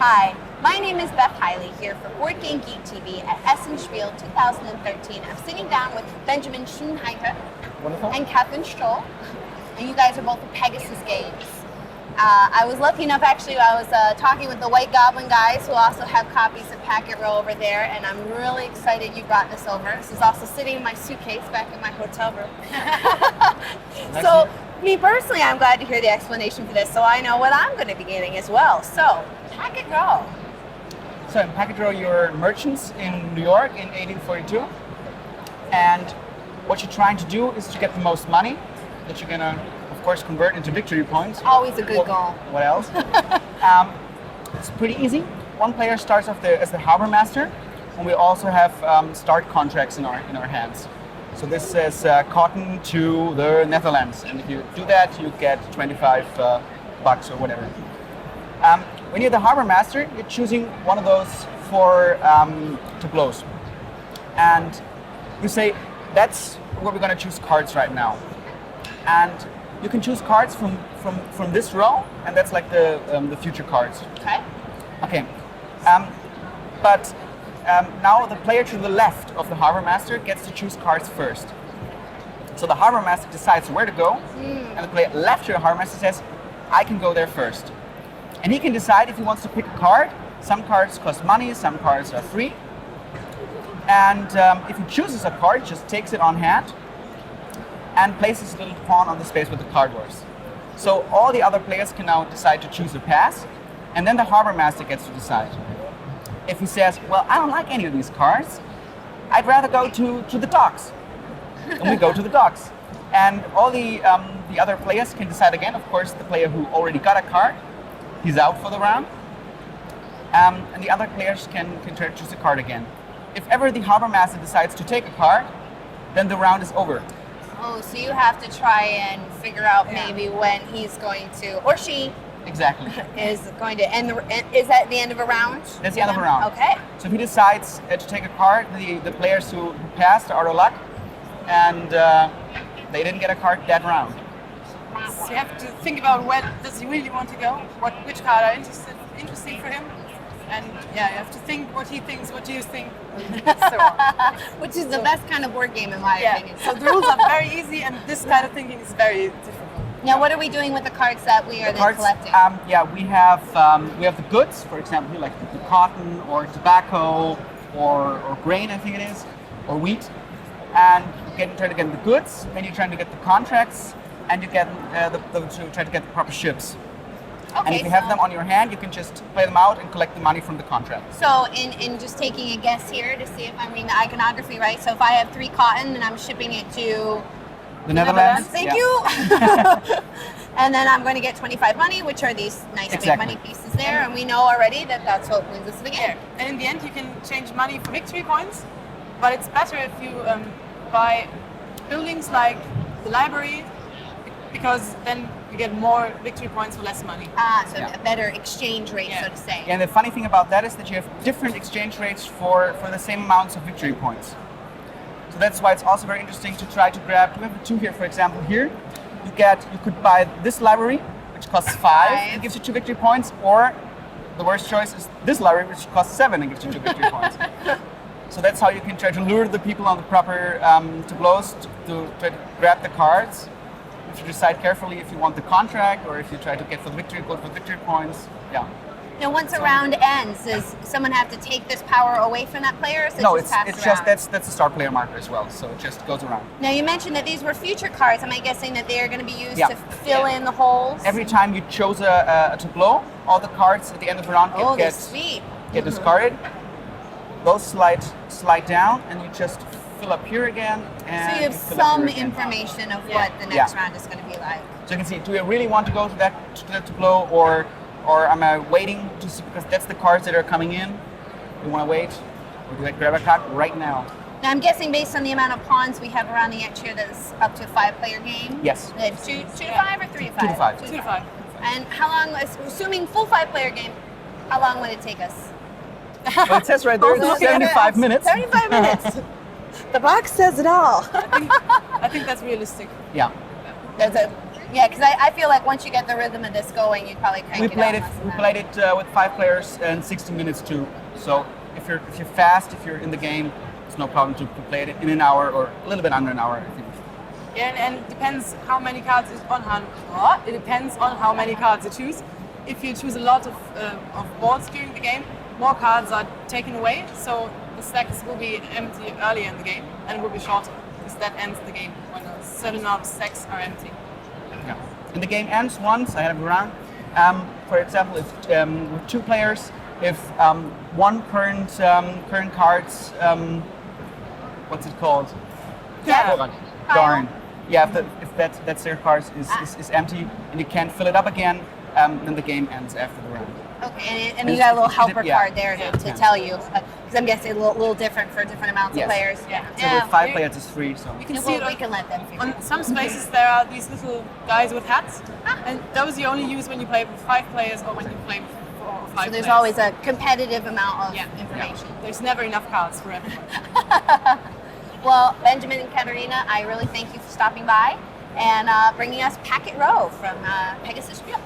Hi, my name is Beth Hiley here for Board Game Geek TV at Essen Spiel 2013. I'm sitting down with Benjamin Schoenheiter Wonderful. and Catherine Stroll, and you guys are both at Pegasus Games. I was lucky enough, actually, I was talking with the White Goblin guys who also have copies of Packet Row over there, and I'm really excited you brought this over. This is also sitting in my suitcase back in my hotel room. So, me personally, I'm glad to hear the explanation for this, so I know what I'm going to be getting as well. So, Packet Row. So in Packet Row, you're merchants in New York in 1842, and what you're trying to do is to get the most money that you're gonna, of course, convert into victory points. Always a good goal. What else? It's pretty easy. One player starts off as the harbor master, and we also have start contracts in our hands. So this says cotton to the Netherlands, and if you do that, you get 25 bucks or whatever. When you're the harbor master, you're choosing one of those four tableaus, and you say, that's where we're going to choose cards right now. And you can choose cards from this row, and that's like the future cards. Okay. Okay. But now the player to the left of the harbor master gets to choose cards first. So the harbor master decides where to go, and the player left to the harbor master says, I can go there first. And he can decide if he wants to pick a card. Some cards cost money, some cards are free. And if he chooses a card, he just takes it on hand and places a little pawn on the space with the card drawers. So all the other players can now decide to choose a pass, and then the harbor master gets to decide. If he says, well, I don't like any of these cards, I'd rather go to the docks. And we go to the docks. And all the other players can decide again. Of course, the player who already got a card, he's out for the round. And the other players can try to choose a card again. If ever the harbor master decides to take a card, then the round is over. Oh, so you have to try and figure out maybe when he's going to, or she Exactly. is going to end is that the end of a round? That's the end of a round. Okay. So if he decides to take a card, the players who passed are out of luck, and they didn't get a card that round. So you have to think about where does he really want to go, which card are interesting for him, and you have to think what he thinks, what you think, so on. Which is the best kind of board game in my opinion. So the rules are very easy, and this kind of thinking is very difficult. Now, what are we doing with the cards that we are then collecting? We have the goods, for example, here, like the cotton or tobacco or grain, I think it is, or wheat, and try to get the goods. Then you're trying to get the contracts, and you get try to get the proper ships. Okay, and if you have them on your hand, you can just play them out and collect the money from the contract. So in just taking a guess here to see if I'm reading the iconography right, so if I have 3 cotton and I'm shipping it to the Netherlands. Thank you. And then I'm going to get 25 money, which are these nice big money pieces there, and we know already that that's what wins us the game. And in the end, you can change money for victory points, but it's better if you buy buildings like the library, because then you get more victory points for less money. A better exchange rate, so to say. Yeah, and the funny thing about that is that you have different exchange rates for the same amounts of victory points. So that's why it's also very interesting to try to grab, we have 2 here, for example, here. You could buy this library, which costs 5 and gives you 2 victory points, or the worst choice is this library, which costs 7 and gives you 2 victory points. So that's how you can try to lure the people on the proper tableaus to try to grab the cards. If you decide carefully if you want the contract or if you try to get for the victory, go for victory points. Yeah. Now, once a round ends, does someone have to take this power away from that player, or is it No, just passed it's around? just that's a star player marker as well, so it just goes around. Now, you mentioned that these were future cards. Am I guessing that they are going to be used to fill in the holes? Every time you chose a tableau, all the cards at the end of the round get discarded. Those slide down, and you just fill up here again. And so you have some information of what the next round is going to be like. So you can see, do I really want to go to that tableau, or am I waiting to see, because that's the cards that are coming in. Do you want to wait, or do I grab a card right now? Now I'm guessing based on the amount of pawns we have around the edge here, that's up to a 5-player game. Yes. 2 to 5 or 3 to 5? 2 to 5. 2 to 5. And how long, assuming full 5-player game, how long would it take us? Well, it says right there, 75 minutes. 75 minutes. The box says it all. I think that's realistic. Yeah. That's a Yeah, because I feel like once you get the rhythm of this going, you'd probably crank We it played out it. less than We that. played it with 5 players in 60 minutes too. So if you're fast, if you're in the game, it's no problem to play it in an hour or a little bit under an hour, I think. Yeah, and it depends how many cards is on hand. It depends on how many cards you choose. If you choose a lot of boards during the game, more cards are taken away, so the stacks will be empty earlier in the game, and it will be shorter, because that ends the game when a certain amount of stacks are empty. Yeah. And the game ends once ahead of the round. For example, if with 2 players, if one current cards, what's it called? Yeah. Darn. Yeah, if that their card is empty and you can't fill it up again, then the game ends after the round. Okay, and you got a little helper Yeah. card there to tell you, because I'm guessing a little different for different amounts Yes. of players. Yeah. So with 5 players, it's free. So You can We see it we can let them figure. on some spaces there are these little guys with hats, and those you only use when you play with 5 players or when you play with 4 or 5 So there's players. always a competitive amount of Yeah. information. There's never enough cards for everyone. Well, Benjamin and Katarina, I really thank you for stopping by and bringing us Packet Row from Pegasus Spiel.